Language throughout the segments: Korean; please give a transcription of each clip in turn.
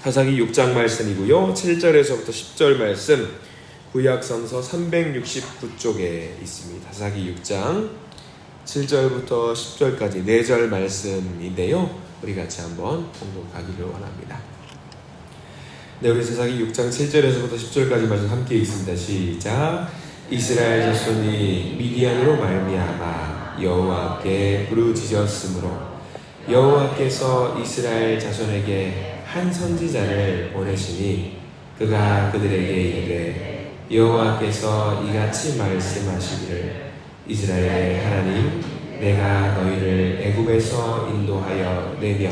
사사기 6장 말씀이고요. 7절에서부터 10절 말씀, 구약성서 369쪽에 있습니다. 사사기 6장 7절부터 10절까지 4절 말씀인데요. 우리 같이 한번 공독하기를 원합니다. 네, 우리 사사기 6장 7절에서부터 10절까지 말씀 함께 읽습니다. 시작. 이스라엘 자손이 미디안으로 말미암아 여호와께 부르짖었으므로 여호와께서 이스라엘 자손에게 한 선지자를 보내시니 그가 그들에게 이르되 여호와께서 이같이 말씀하시기를 이스라엘의 하나님 내가 너희를 애굽에서 인도하여 내며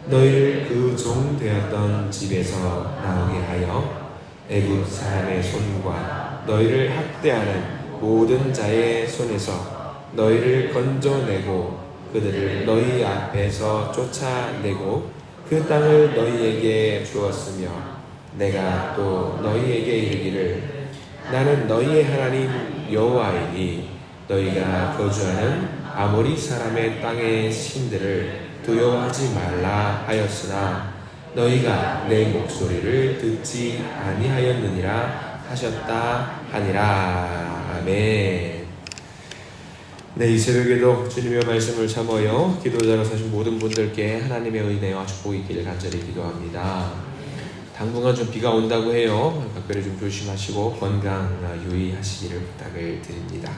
너희를 그 종 되었던 집에서 나오게 하여 애굽 사람의 손과 너희를 학대하는 모든 자의 손에서 너희를 건져내고 그들을 너희 앞에서 쫓아내고 그 땅을 너희에게 주었으며 내가 또 너희에게 이르기를 나는 너희의 하나님 여호와이니 너희가 거주하는 아모리 사람의 땅의 신들을 두려워하지 말라 하였으나 너희가 내 목소리를 듣지 아니하였느니라 하셨다 하니라. 아멘. 네, 이 새벽에도 주님의 말씀을 참아요 기도자로 사신 모든 분들께 하나님의 은혜와 축복이 있기를 간절히 기도합니다. 당분간 좀 비가 온다고 해요. 각별히 좀 조심하시고 건강 유의하시기를 부탁을 드립니다.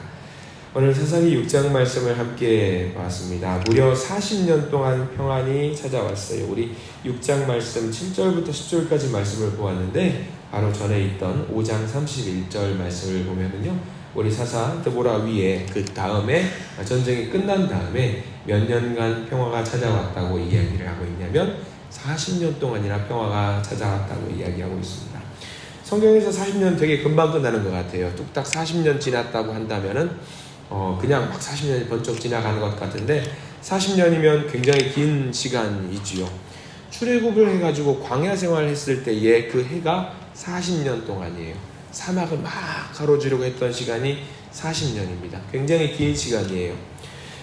오늘 사사기 6장 말씀을 함께 봤습니다. 무려 40년 동안 평안이 찾아왔어요. 우리 6장 말씀 7절부터 10절까지 말씀을 보았는데 바로 전에 있던 5장 31절 말씀을 보면은요, 우리 사사 드보라 위에 그 다음에 전쟁이 끝난 다음에 몇 년간 평화가 찾아왔다고 이야기를 하고 있냐면 40년 동안이나 평화가 찾아왔다고 이야기하고 있습니다. 성경에서 40년 되게 금방 끝나는 것 같아요. 뚝딱 40년 지났다고 한다면은 그냥 막 40년이 번쩍 지나가는 것 같은데 40년이면 굉장히 긴 시간이지요. 출애굽을 해가지고 광야 생활을 했을 때의 그 해가 40년 동안이에요. 사막을 막 가로지르고 했던 시간이 40년입니다. 굉장히 긴 시간이에요.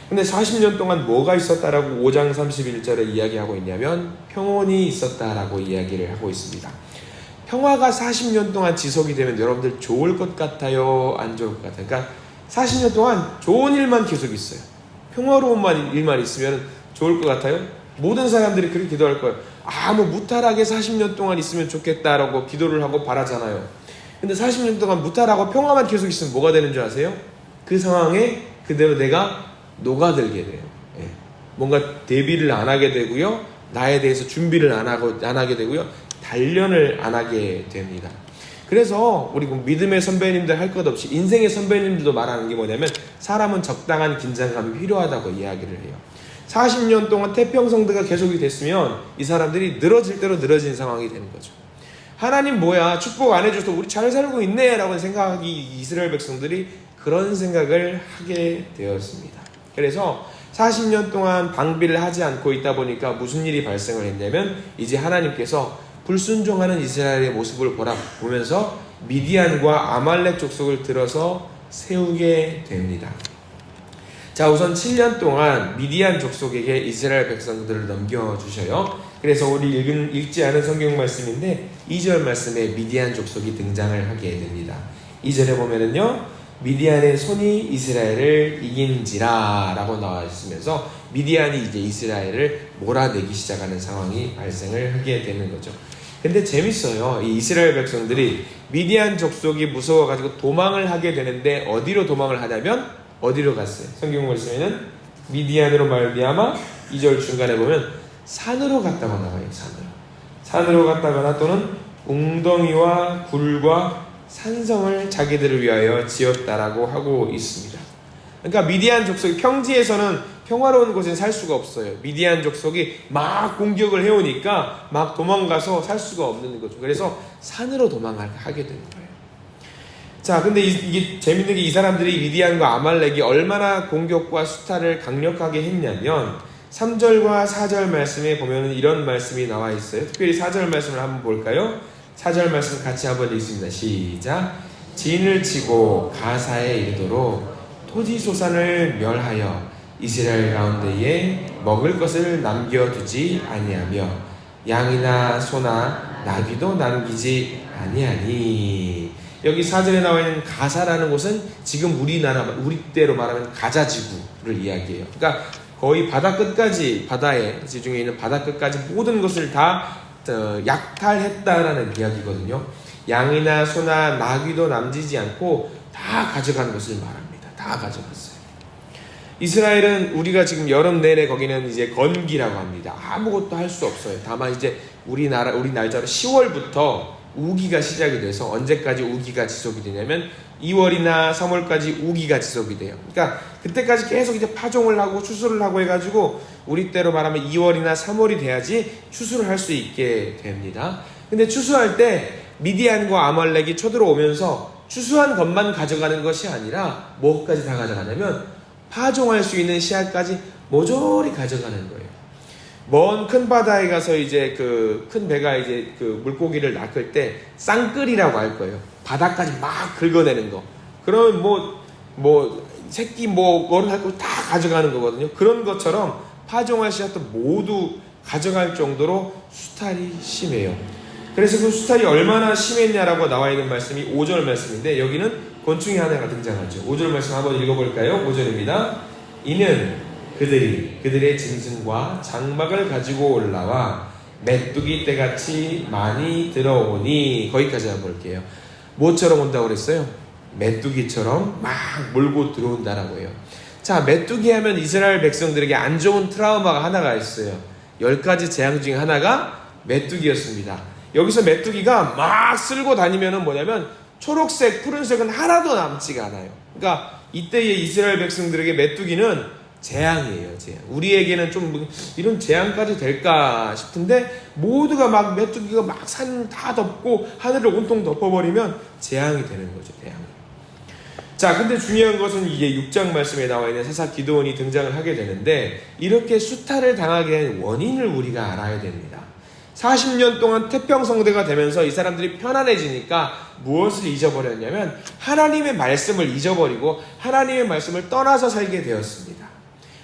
근데 40년 동안 뭐가 있었다라고 5장 31절에 이야기하고 있냐면 평온이 있었다라고 이야기를 하고 있습니다. 평화가 40년 동안 지속이 되면 여러분들 좋을 것 같아요? 안 좋을 것 같아요? 그러니까 40년 동안 좋은 일만 계속 있어요. 평화로운 일만 있으면 좋을 것 같아요? 모든 사람들이 그렇게 기도할 거예요. 무탈하게 40년 동안 있으면 좋겠다라고 기도를 하고 바라잖아요. 근데 40년 동안 무탈하고 평화만 계속 있으면 뭐가 되는 줄 아세요? 그 상황에 그대로 내가 녹아들게 돼요. 뭔가 대비를 안 하게 되고요. 나에 대해서 준비를 안 하게 되고요. 단련을 안 하게 됩니다. 그래서 우리 믿음의 선배님들 할 것 없이 인생의 선배님들도 말하는 게 뭐냐면 사람은 적당한 긴장감이 필요하다고 이야기를 해요. 40년 동안 태평성대가 계속이 됐으면 이 사람들이 늘어질 대로 늘어진 상황이 되는 거죠. 하나님 뭐야, 축복 안 해줘서 우리 잘 살고 있네 라고 생각이 이스라엘 백성들이 그런 생각을 하게 되었습니다. 그래서 40년 동안 방비를 하지 않고 있다 보니까 무슨 일이 발생을 했냐면 이제 하나님께서 불순종하는 이스라엘의 모습을 보면서 미디안과 아말렉 족속을 들어서 세우게 됩니다. 자, 우선 7년 동안 미디안 족속에게 이스라엘 백성들을 넘겨주셔요. 그래서 우리 읽지 않은 성경 말씀인데 2절 말씀에 미디안 족속이 등장을 하게 됩니다. 2절에 보면은요, 미디안의 손이 이스라엘을 이긴지라 라고 나와 있으면서 미디안이 이제 이스라엘을 몰아내기 시작하는 상황이 발생을 하게 되는 거죠. 근데 재밌어요. 이 이스라엘 백성들이 미디안 족속이 무서워가지고 도망을 하게 되는데 어디로 도망을 하냐면 어디로 갔어요? 성경 말씀에는 미디안으로 말미암아 2절 중간에 보면 산으로 갔다고 나와요. 산으로 갔다거나 또는 웅덩이와 굴과 산성을 자기들을 위하여 지었다라고 하고 있습니다. 그러니까 미디안 족속이 평지에서는 평화로운 곳에 살 수가 없어요. 미디안 족속이 막 공격을 해오니까 막 도망가서 살 수가 없는 거죠. 그래서 산으로 도망을 하게 되는 거예요. 자, 근데 이게 재밌는 게 이 사람들이 미디안과 아말렉이 얼마나 공격과 수탈을 강력하게 했냐면 3절과 4절 말씀에 보면 이런 말씀이 나와 있어요. 특별히 4절 말씀을 한번 볼까요? 4절 말씀 같이 한번 읽습니다. 시작. 진을 치고 가사에 이르도록 토지소산을 멸하여 이스라엘 가운데에 먹을 것을 남겨두지 아니하며 양이나 소나 나귀도 남기지 아니하니. 여기 4절에 나와 있는 가사라는 곳은 지금 우리 때로 말하면 가자지구를 이야기해요. 그러니까 거의 바다 끝까지, 바다에 지중해 있는 바다 끝까지 모든 것을 다 약탈했다라는 이야기거든요. 양이나 소나 나귀도 남기지 않고 다 가져간 것을 말합니다. 다 가져갔어요. 이스라엘은 우리가 지금 여름 내내 거기는 이제 건기라고 합니다. 아무것도 할 수 없어요. 다만 이제 우리 날짜로 10월부터 우기가 시작이 돼서 언제까지 우기가 지속이 되냐면 2월이나 3월까지 우기가 지속이 돼요. 그러니까 그때까지 계속 이제 파종을 하고 추수를 하고 해가지고 우리 때로 말하면 2월이나 3월이 돼야지 추수를 할 수 있게 됩니다. 근데 추수할 때 미디안과 아말렉이 쳐들어오면서 추수한 것만 가져가는 것이 아니라 뭐까지 다 가져가냐면 파종할 수 있는 씨앗까지 모조리 가져가는 거예요. 먼 큰 바다에 가서 이제 그 큰 배가 이제 그 물고기를 낚을 때 쌍끌이라고 할 거예요. 바닥까지 막 긁어내는 거. 그러면 새끼 어른 할 거 다 가져가는 거거든요. 그런 것처럼 파종할 씨앗도 모두 가져갈 정도로 수탈이 심해요. 그래서 그 수탈이 얼마나 심했냐라고 나와 있는 말씀이 5절 말씀인데 여기는 곤충이 하나가 등장하죠. 5절 말씀 한번 읽어볼까요? 5절입니다. 이는 그들의 짐승과 장막을 가지고 올라와 메뚜기 떼같이 많이 들어오니. 거기까지 한번 볼게요. 뭐처럼 온다고 그랬어요? 메뚜기처럼 막 몰고 들어온다라고 해요. 자, 메뚜기 하면 이스라엘 백성들에게 안 좋은 트라우마가 하나가 있어요. 10가지 재앙 중에 하나가 메뚜기였습니다. 여기서 메뚜기가 막 쓸고 다니면은 뭐냐면 초록색, 푸른색은 하나도 남지가 않아요. 그러니까 이때의 이스라엘 백성들에게 메뚜기는 재앙이에요, 재앙. 우리에게는 좀 이런 재앙까지 될까 싶은데 모두가 막 메뚜기가 막 산 다 덮고 하늘을 온통 덮어버리면 재앙이 되는 거죠, 재앙. 자, 근데 중요한 것은 이게 6장 말씀에 나와 있는 사사 기드온이 등장을 하게 되는데 이렇게 수탈을 당하게 된 원인을 우리가 알아야 됩니다. 40년 동안 태평성대가 되면서 이 사람들이 편안해지니까 무엇을 잊어버렸냐면 하나님의 말씀을 잊어버리고 하나님의 말씀을 떠나서 살게 되었습니다.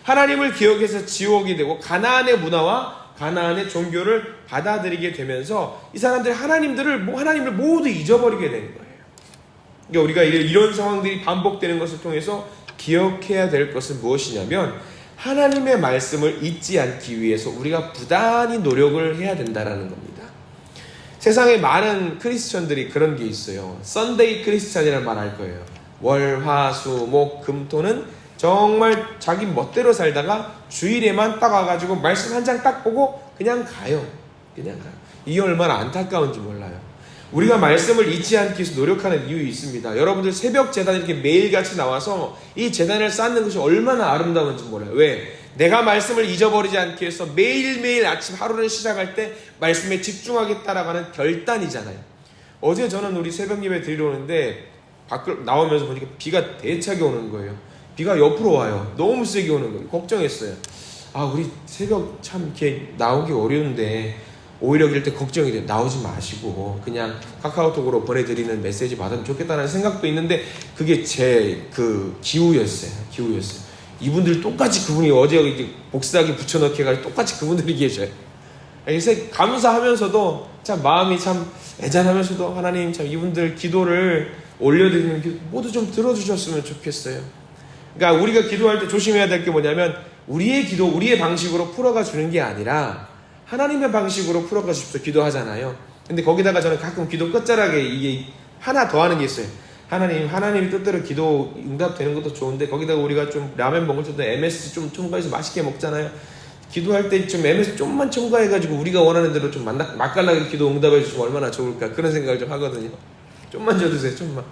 하나님을 기억해서 지옥이 되고 가나안의 문화와 가나안의 종교를 받아들이게 되면서 이 사람들이 하나님을 모두 잊어버리게 된 거예요. 그러니까 우리가 이런 상황들이 반복되는 것을 통해서 기억해야 될 것은 무엇이냐면 하나님의 말씀을 잊지 않기 위해서 우리가 부단히 노력을 해야 된다는 겁니다. 세상에 많은 크리스천들이 그런 게 있어요. 썬데이 크리스천이라는 말 할 거예요. 월, 화, 수, 목, 금, 토는 정말 자기 멋대로 살다가 주일에만 딱 와가지고 말씀 한 장 딱 보고 그냥 가요. 이게 얼마나 안타까운지 몰라요. 우리가 말씀을 잊지 않기 위해서 노력하는 이유 있습니다. 여러분들 새벽 제단 이렇게 매일같이 나와서 이 제단을 쌓는 것이 얼마나 아름다운지 몰라요. 왜? 내가 말씀을 잊어버리지 않기 위해서 매일매일 아침 하루를 시작할 때 말씀에 집중하겠다라고 하는 결단이잖아요. 어제 저는 우리 새벽 예배 드리러 오는데 밖을 나오면서 보니까 비가 대차게 오는 거예요. 비가 옆으로 와요. 너무 세게 오는 거예요. 걱정했어요. 우리 새벽 참 이렇게 나오기 어려운데 오히려 이럴 때 걱정이 돼요. 나오지 마시고 그냥 카카오톡으로 보내드리는 메시지 받으면 좋겠다는 생각도 있는데 그게 제 기우였어요. 이분들 똑같이 그분이 어제 이제 복사기 붙여넣기 해가지고 똑같이 그분들이 계셔요. 그래서 감사하면서도 참 마음이 참 애잔하면서도 하나님 참 이분들 기도를 올려드리는 기도 모두 좀 들어주셨으면 좋겠어요. 그러니까 우리가 기도할 때 조심해야 될 게 뭐냐면 우리의 기도, 우리의 방식으로 풀어가 주는 게 아니라 하나님의 방식으로 풀어가 주십시오 기도하잖아요. 근데 거기다가 저는 가끔 기도 끝자락에 이게 하나 더 하는 게 있어요. 하나님 뜻대로 기도 응답되는 것도 좋은데 거기다가 우리가 좀 라면 먹을 때도 MSG 좀 첨가해서 맛있게 먹잖아요. 기도할 때 좀 MSG 좀만 첨가해가지고 우리가 원하는 대로 좀 맛깔나게 기도 응답해 주시면 얼마나 좋을까 그런 생각을 좀 하거든요. 좀만 줘주세요, 좀만.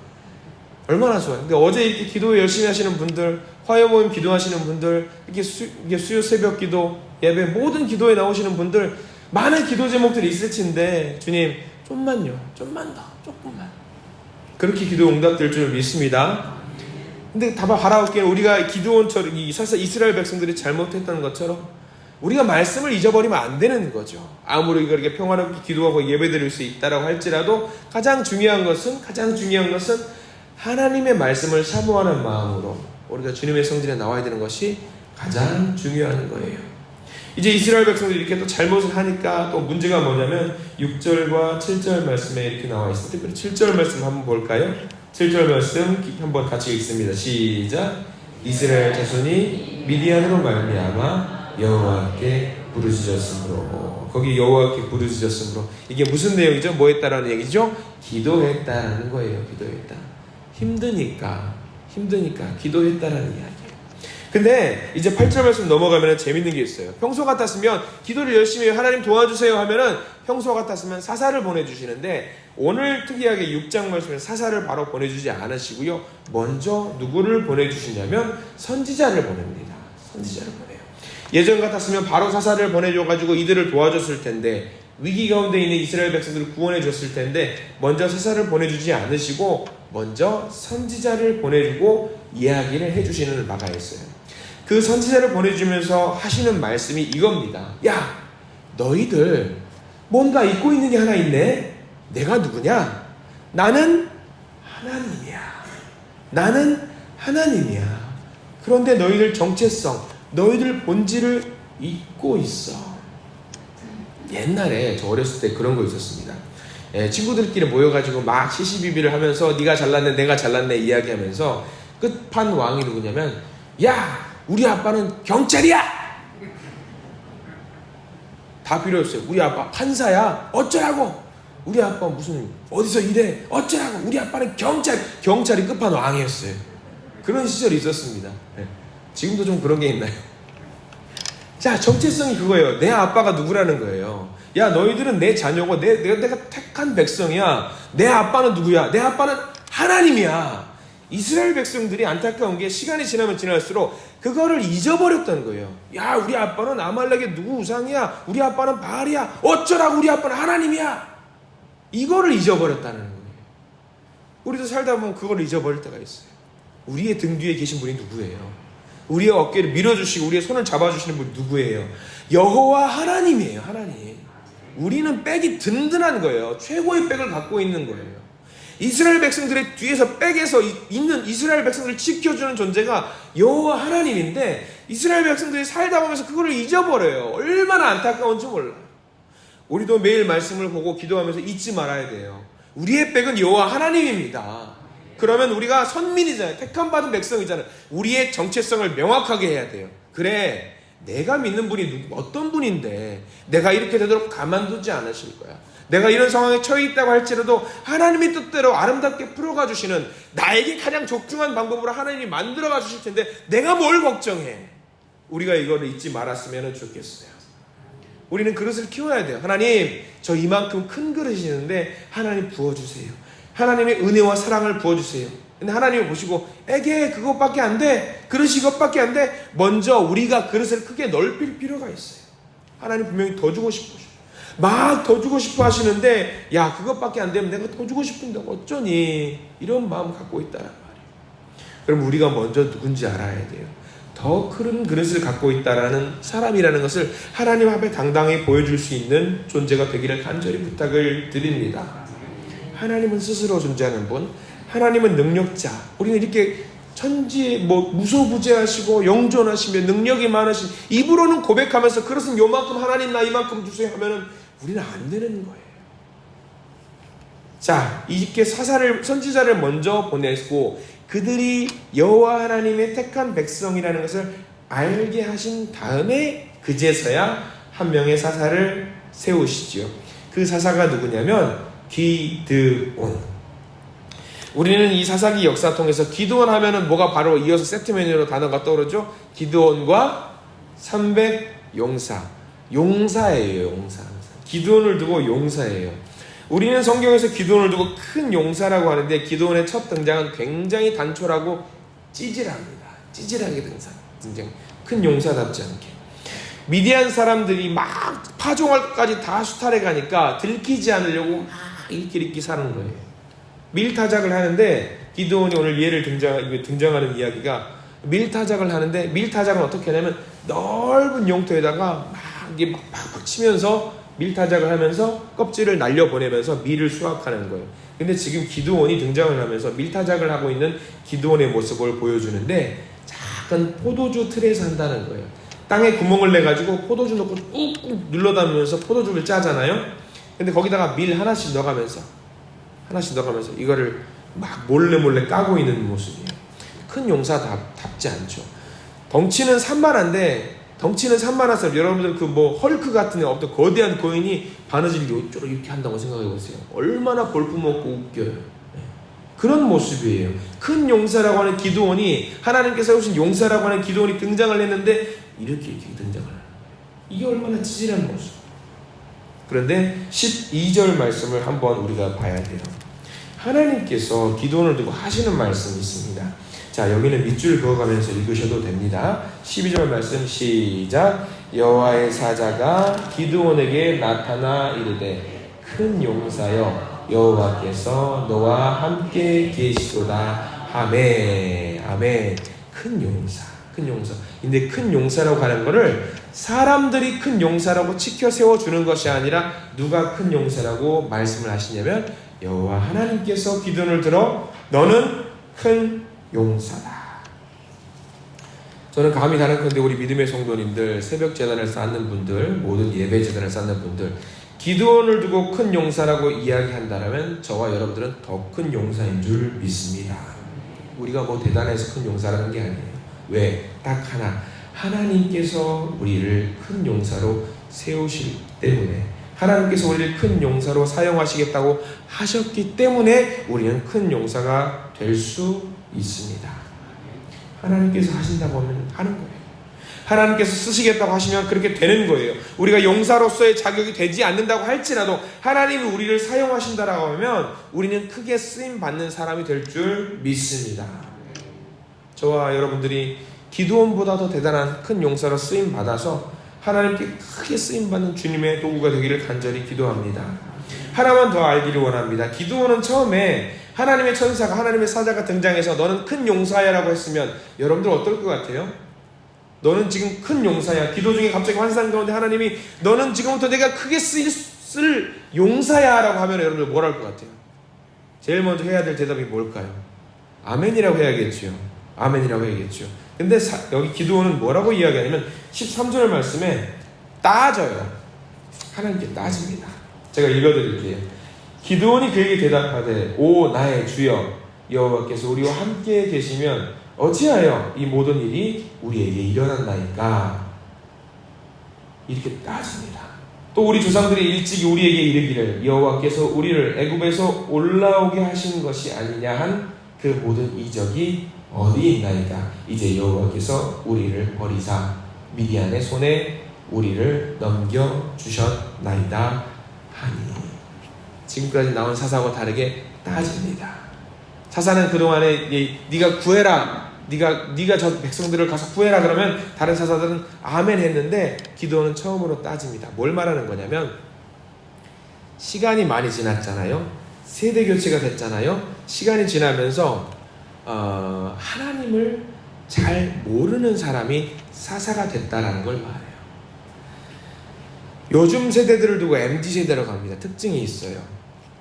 얼마나 좋아요. 근데 어제 이렇게 기도 열심히 하시는 분들, 화요 모임 기도하시는 분들, 이게 수요 새벽 기도, 예배 모든 기도에 나오시는 분들 많은 기도 제목들이 있을 텐데 주님 좀만요, 좀만 더, 조금만. 그렇게 기도 응답될 줄 믿습니다. 근데 다 바라볼게요. 우리가 기드온처럼 이스라엘 백성들이 잘못했던 것처럼 우리가 말씀을 잊어버리면 안 되는 거죠. 아무리 그렇게 평화롭게 기도하고 예배드릴 수 있다라고 할지라도 가장 중요한 것은 하나님의 말씀을 사모하는 마음으로 우리가 주님의 성전에 나와야 되는 것이 가장 중요한 거예요. 이제 이스라엘 백성들이 이렇게 또 잘못을 하니까 또 문제가 뭐냐면 6절과 7절 말씀에 이렇게 나와 있습니다. 특별히 7절 말씀 한번 볼까요? 7절 말씀 한번 같이 읽습니다. 시작. 이스라엘 자손이 미디안으로 말미암아 여호와께 부르짖었으므로. 거기 여호와께 부르짖었으므로. 이게 무슨 내용이죠? 뭐 했다라는 얘기죠? 기도했다라는 거예요. 기도했다. 힘드니까 기도했다라는 이야기예요. 근데 이제 8절 말씀 넘어가면 재밌는 게 있어요. 평소 같았으면 기도를 열심히 해요. 하나님 도와주세요 하면은 평소 같았으면 사사를 보내주시는데 오늘 특이하게 6장 말씀에 사사를 바로 보내주지 않으시고요. 먼저 누구를 보내주시냐면 선지자를 보냅니다. 선지자를 보내요. 예전 같았으면 바로 사사를 보내줘가지고 이들을 도와줬을 텐데 위기 가운데 있는 이스라엘 백성들을 구원해 줬을 텐데 먼저 사사를 보내주지 않으시고 먼저 선지자를 보내주고 이야기를 해주시는 바가 있어요. 그 선지자를 보내주면서 하시는 말씀이 이겁니다. 야, 너희들 뭔가 잊고 있는 게 하나 있네. 내가 누구냐? 나는 하나님이야. 그런데 너희들 정체성, 너희들 본질을 잊고 있어. 옛날에 저 어렸을 때 그런 거 있었습니다. 친구들끼리 모여가지고 막 시시비비를 하면서 네가 잘났네 내가 잘났네 이야기하면서 끝판왕이 누구냐면 야, 우리 아빠는 경찰이야! 다 필요 없어요. 우리 아빠 판사야. 어쩌라고? 우리 아빠 무슨 어디서 일해. 어쩌라고? 우리 아빠는 경찰이 끝판왕이었어요. 그런 시절이 있었습니다. 지금도 좀 그런 게 있나요? 자, 정체성이 그거예요. 내 아빠가 누구라는 거예요. 야, 너희들은 내 자녀고 내가 택한 백성이야. 내 아빠는 누구야? 내 아빠는 하나님이야. 이스라엘 백성들이 안타까운 게 시간이 지나면 지날수록 그거를 잊어버렸다는 거예요. 야, 우리 아빠는 아말렉의 누구 우상이야. 우리 아빠는 바알이야. 어쩌라고 우리 아빠는 하나님이야. 이거를 잊어버렸다는 거예요. 우리도 살다 보면 그걸 잊어버릴 때가 있어요. 우리의 등 뒤에 계신 분이 누구예요? 우리의 어깨를 밀어주시고 우리의 손을 잡아주시는 분이 누구예요? 여호와 하나님이에요. 하나님. 우리는 백이 든든한 거예요. 최고의 백을 갖고 있는 거예요. 이스라엘 백성들의 뒤에서 백에서 있는 이스라엘 백성들을 지켜주는 존재가 여호와 하나님인데 이스라엘 백성들이 살다 보면서 그거를 잊어버려요. 얼마나 안타까운지 몰라요. 우리도 매일 말씀을 보고 기도하면서 잊지 말아야 돼요. 우리의 백은 여호와 하나님입니다. 그러면 우리가 선민이잖아요. 택함받은 백성이잖아요. 우리의 정체성을 명확하게 해야 돼요. 그래, 내가 믿는 분이 어떤 분인데 내가 이렇게 되도록 가만두지 않으실 거야. 내가 이런 상황에 처해 있다고 할지라도 하나님의 뜻대로 아름답게 풀어가 주시는 나에게 가장 적중한 방법으로 하나님이 만들어가 주실 텐데 내가 뭘 걱정해. 우리가 이거를 잊지 말았으면 좋겠어요. 우리는 그릇을 키워야 돼요. 하나님, 저 이만큼 큰 그릇이는데 하나님 부어주세요. 하나님의 은혜와 사랑을 부어주세요. 근데 하나님을 보시고 에게 그것밖에 안 돼. 그릇이 이것밖에 안 돼. 먼저 우리가 그릇을 크게 넓힐 필요가 있어요. 하나님 분명히 더 주고 싶으셔. 막 더 주고 싶어 하시는데 야, 그것밖에 안 되면 내가 더 주고 싶은데 어쩌니. 이런 마음 갖고 있다란 말이에요. 그럼 우리가 먼저 누군지 알아야 돼요. 더 큰 그릇을 갖고 있다라는 사람이라는 것을 하나님 앞에 당당히 보여줄 수 있는 존재가 되기를 간절히 부탁을 드립니다. 하나님은 스스로 존재하는 분, 하나님은 능력자. 우리는 이렇게 천지 무소부재하시고 영존하시며 능력이 많으신 입으로는 고백하면서 그것은 요만큼 하나님 나 이만큼 주세요 하면은 우리는 안 되는 거예요. 자, 이렇게 선지자를 먼저 보내고 그들이 여호와 하나님의 택한 백성이라는 것을 알게 하신 다음에 그제서야 한 명의 사사를 세우시죠. 그 사사가 누구냐면 기드온. 우리는 이 사사기 역사 통해서 기드온 하면은 뭐가 바로 이어서 세트 메뉴로 단어가 떠오르죠. 기드온과 300 용사. 용사예요. 용사. 기드온을 두고 용사예요. 우리는 성경에서 기드온을 두고 큰 용사라고 하는데 기드온의 첫 등장은 굉장히 단촐하고 찌질합니다. 찌질하게 등장. 큰 용사답지 않게. 미디안 사람들이 막 파종할까지 다 수탈해 가니까 들키지 않으려고 막 일끼리끼 사는 거예요. 밀타작을 하는데 기드온이 오늘 예를 등장하는 이야기가 밀타작을 하는데 밀타작은 어떻게 하냐면 넓은 용토에다가 막 치면서 밀타작을 하면서 껍질을 날려보내면서 밀을 수확하는 거예요. 근데 지금 기드온이 등장을 하면서 밀타작을 하고 있는 기드온의 모습을 보여주는데 작은 포도주 틀에 산다는 거예요. 땅에 구멍을 내가지고 포도주 넣고 꾹꾹 눌러담으면서 포도주를 짜잖아요. 근데 거기다가 밀 하나씩 넣어가면서 이거를 막 몰래 까고 있는 모습이에요. 큰 용사답지 않죠. 덩치는 산만한데 여러분들 그 뭐 헐크 같은 어떤 거대한 거인이 바느질 이렇게 한다고 생각해 보세요. 얼마나 볼품없고 웃겨요. 그런 모습이에요. 큰 용사라고 하는 기드온이, 하나님께서 세우신 용사라고 하는 기드온이 등장을 했는데 이렇게 등장을 하는 거예요. 이게 얼마나 찌질한 모습. 그런데 12절 말씀을 한번 우리가 봐야 돼요. 하나님께서 기드온을 두고 하시는 말씀이 있습니다. 자, 여기는 밑줄 그어가면서 읽으셔도 됩니다. 12절 말씀 시작. 여호와의 사자가 기드온에게 나타나 이르되 큰 용사여 여호와께서 너와 함께 계시도다 하매. 아멘. 큰 용사. 근데 큰 용사라고 하는 거를 사람들이 큰 용사라고 치켜 세워주는 것이 아니라 누가 큰 용사라고 말씀을 하시냐면 여호와 하나님께서 기드온을 들어 너는 큰 용사다. 저는 감히 다른컨대 우리 믿음의 성도님들, 새벽 제단을 쌓는 분들, 모든 예배 제단을 쌓는 분들, 기드온을 두고 큰 용사라고 이야기한다면 저와 여러분들은 더 큰 용사인 줄 믿습니다. 우리가 뭐 대단해서 큰 용사라는 게 아니에요. 왜? 딱 하나, 하나님께서 우리를 큰 용사로 세우실 때문에, 하나님께서 우리를 큰 용사로 사용하시겠다고 하셨기 때문에 우리는 큰 용사가 될 수 있습니다. 하나님께서 하신다고 하면 하는 거예요. 하나님께서 쓰시겠다고 하시면 그렇게 되는 거예요. 우리가 용사로서의 자격이 되지 않는다고 할지라도 하나님이 우리를 사용하신다라고 하면 우리는 크게 쓰임받는 사람이 될 줄 믿습니다. 저와 여러분들이 기드온보다 더 대단한 큰 용사로 쓰임받아서 하나님께 크게 쓰임받는 주님의 도구가 되기를 간절히 기도합니다. 하나만 더 알기를 원합니다. 기드온은 처음에 하나님의 천사가, 하나님의 사자가 등장해서 너는 큰 용사야 라고 했으면 여러분들 어떨 것 같아요? 너는 지금 큰 용사야. 기도 중에 갑자기 환상 가운데 하나님이 너는 지금부터 내가 크게 쓸 용사야 라고 하면 여러분들 뭘 할 것 같아요? 제일 먼저 해야 될 대답이 뭘까요? 아멘이라고 해야겠죠. 아멘이라고 해야겠죠. 근데 여기 기드온은 뭐라고 이야기하냐면 13절 말씀에 따져요. 하나님께 따집니다. 제가 읽어드릴게요. 기드온이 그에게 대답하되 오 나의 주여 여호와께서 우리와 함께 계시면 어찌하여 이 모든 일이 우리에게 일어났나이까. 이렇게 따집니다. 또 우리 조상들이 일찍이 우리에게 이르기를 여호와께서 우리를 애굽에서 올라오게 하신 것이 아니냐 한 그 모든 이적이 어디 있나이까. 이제 여호와께서 우리를 버리사 미디안의 손에 우리를 넘겨주셨나이다 하니. 지금까지 나온 사사와 다르게 따집니다. 사사는 그동안에 네가 구해라, 네가 저 백성들을 가서 구해라 그러면 다른 사사들은 아멘 했는데 기드온은 처음으로 따집니다. 뭘 말하는 거냐면 시간이 많이 지났잖아요. 세대 교체가 됐잖아요. 시간이 지나면서 하나님을 잘 모르는 사람이 사사가 됐다라는 걸 말해요. 요즘 세대들을 두고 MZ세대라고 합니다. 특징이 있어요.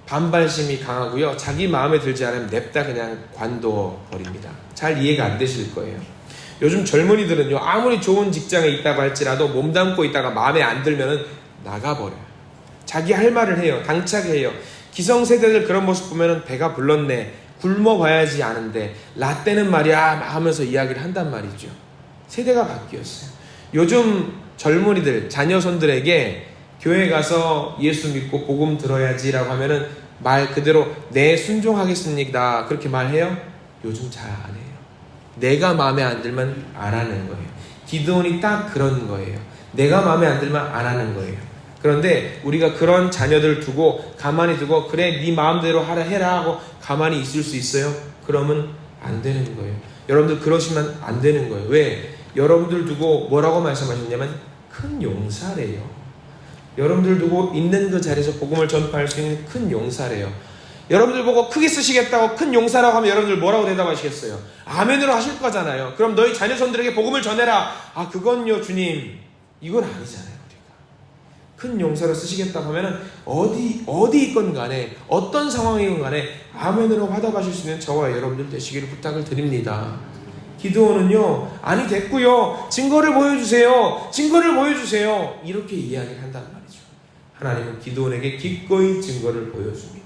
반발심이 강하고요. 자기 마음에 들지 않으면 냅다 그냥 관둬버립니다. 잘 이해가 안 되실 거예요. 요즘 젊은이들은요, 아무리 좋은 직장에 있다고 할지라도 몸담고 있다가 마음에 안 들면은 나가버려요. 자기 할 말을 해요. 당차게 해요. 기성세대들 그런 모습 보면은 배가 불렀네, 굶어봐야지 아는데 라떼는 말이야 하면서 이야기를 한단 말이죠. 세대가 바뀌었어요. 요즘 젊은이들, 자녀손들에게 교회 가서 예수 믿고 복음 들어야지라고 하면은 말 그대로 네 순종하겠습니다 그렇게 말해요? 요즘 잘 안 해요. 내가 마음에 안 들면 안 하는 거예요. 기드온이 딱 그런 거예요. 내가 마음에 안 들면 안 하는 거예요. 그런데 우리가 그런 자녀들 두고 가만히 두고 그래 네 마음대로 하라 해라 하고 가만히 있을 수 있어요? 그러면 안 되는 거예요. 여러분들 그러시면 안 되는 거예요. 왜? 여러분들 두고 뭐라고 말씀하셨냐면 큰 용사래요. 여러분들 두고 있는 그 자리에서 복음을 전파할 수 있는 큰 용사래요. 여러분들 보고 크게 쓰시겠다고 큰 용사라고 하면 여러분들 뭐라고 대답하시겠어요? 아멘으로 하실 거잖아요. 그럼 너희 자녀손들에게 복음을 전해라. 아 그건요 주님, 이건 아니잖아요. 큰 용사로 쓰시겠다고 하면 어디 있건 간에 어떤 상황이건 간에 아멘으로 화답하실 수 있는 저와 여러분들 되시기를 부탁을 드립니다. 기드온은요, 아니 됐고요, 증거를 보여주세요, 증거를 보여주세요, 이렇게 이야기를 한단 말이죠. 하나님은 기드온에게 기꺼이 증거를 보여줍니다.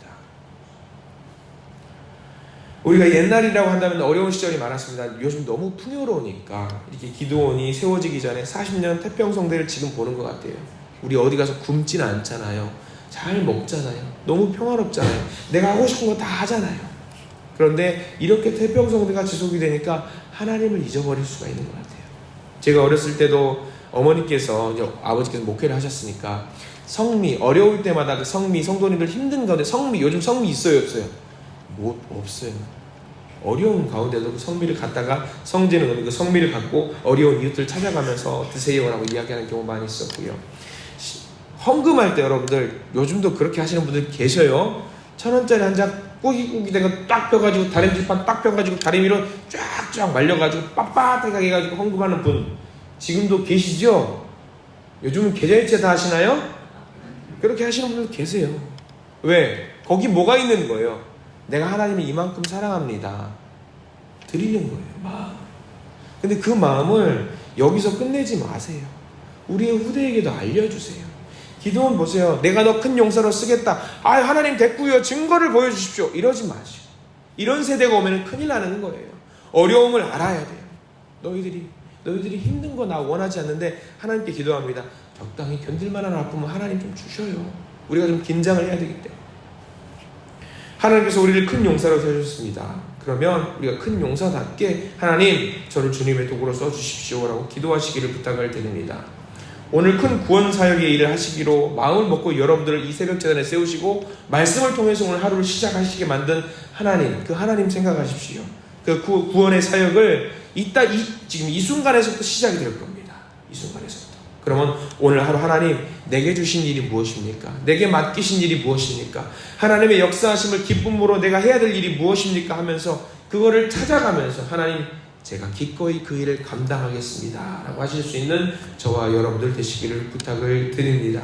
우리가 옛날이라고 한다면 어려운 시절이 많았습니다. 요즘 너무 풍요로우니까 이렇게 기드온이 세워지기 전에 40년 태평성대를 지금 보는 것 같아요. 우리 어디 가서 굶지는 않잖아요. 잘 먹잖아요. 너무 평화롭잖아요. 내가 하고 싶은 거 다 하잖아요. 그런데 이렇게 태평성대가 지속이 되니까 하나님을 잊어버릴 수가 있는 것 같아요. 제가 어렸을 때도 어머니께서, 이제 아버지께서 목회를 하셨으니까 성미, 어려울 때마다 그 성미, 성도님들 힘든 가운데 성미, 요즘 성미 있어요, 없어요? 뭐 없어요. 어려운 가운데도 그 성미를 갖다가 성제는 의미 그 성미를 갖고 어려운 이웃들 찾아가면서 드세요라고 이야기하는 경우 많이 있었고요. 헌금할 때 여러분들 요즘도 그렇게 하시는 분들 계셔요. 1,000원짜리 한 장 꾸기꾸기 된 거 딱 펴가지고 다림질판 딱 펴가지고 다리 위로 쫙쫙 말려가지고 빳빳하게 해가지고 헌금하는 분 지금도 계시죠? 요즘은 계좌이체 다 하시나요? 그렇게 하시는 분들 계세요. 왜? 거기 뭐가 있는 거예요? 내가 하나님을 이만큼 사랑합니다. 드리는 거예요. 마음. 근데 그 마음을 여기서 끝내지 마세요. 우리의 후대에게도 알려주세요. 기도원 보세요. 내가 너 큰 용사로 쓰겠다. 아, 하나님 됐고요. 증거를 보여주십시오. 이러지 마시고. 이런 세대가 오면 큰일 나는 거예요. 어려움을 알아야 돼요. 너희들이 힘든 거 나 원하지 않는데 하나님께 기도합니다. 적당히 견딜 만한 아픔은 하나님 좀 주셔요. 우리가 좀 긴장을 해야 되기 때문에. 하나님께서 우리를 큰 용사로 세우셨습니다. 그러면 우리가 큰 용사답게 하나님 저를 주님의 도구로 써주십시오 라고 기도하시기를 부탁을 드립니다. 오늘 큰 구원 사역의 일을 하시기로 마음을 먹고 여러분들을 이 새벽 재단에 세우시고 말씀을 통해서 오늘 하루를 시작하시게 만든 하나님, 그 하나님 생각하십시오. 그 구원의 사역을 지금 이 순간에서부터 시작이 될 겁니다. 이 순간에서부터. 그러면 오늘 하루 하나님 내게 주신 일이 무엇입니까? 내게 맡기신 일이 무엇입니까? 하나님의 역사하심을 기쁨으로 내가 해야 될 일이 무엇입니까? 하면서 그거를 찾아가면서 하나님 제가 기꺼이 그 일을 감당하겠습니다 라고 하실 수 있는 저와 여러분들 되시기를 부탁을 드립니다.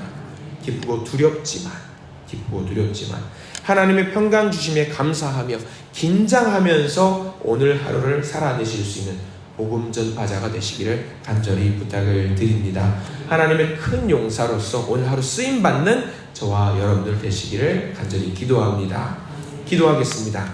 기쁘고 두렵지만 하나님의 평강 주심에 감사하며 긴장하면서 오늘 하루를 살아내실 수 있는 복음 전파자가 되시기를 간절히 부탁을 드립니다. 하나님의 큰 용사로서 오늘 하루 쓰임받는 저와 여러분들 되시기를 간절히 기도합니다. 기도하겠습니다.